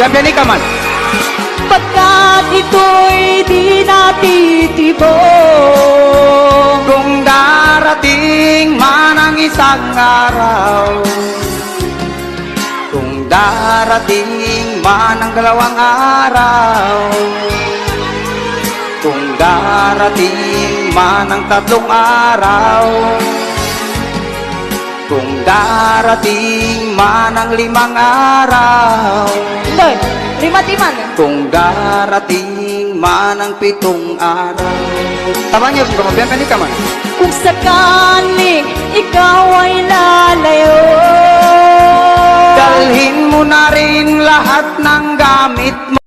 Biyan ka man. Pagkat ito'y di natitibok. Kung darating man ang isang araw, kung darating man ang dalawang araw, kung darating man ang tatlong araw, kung darating man ang 5 araw, Doy, 5 timan. kung darating man ang 7 araw. Tama niyo, biyan ka man. Kung sakaling ikaw ay lalayo, Dalhin mo na rin lahat ng gamit mo.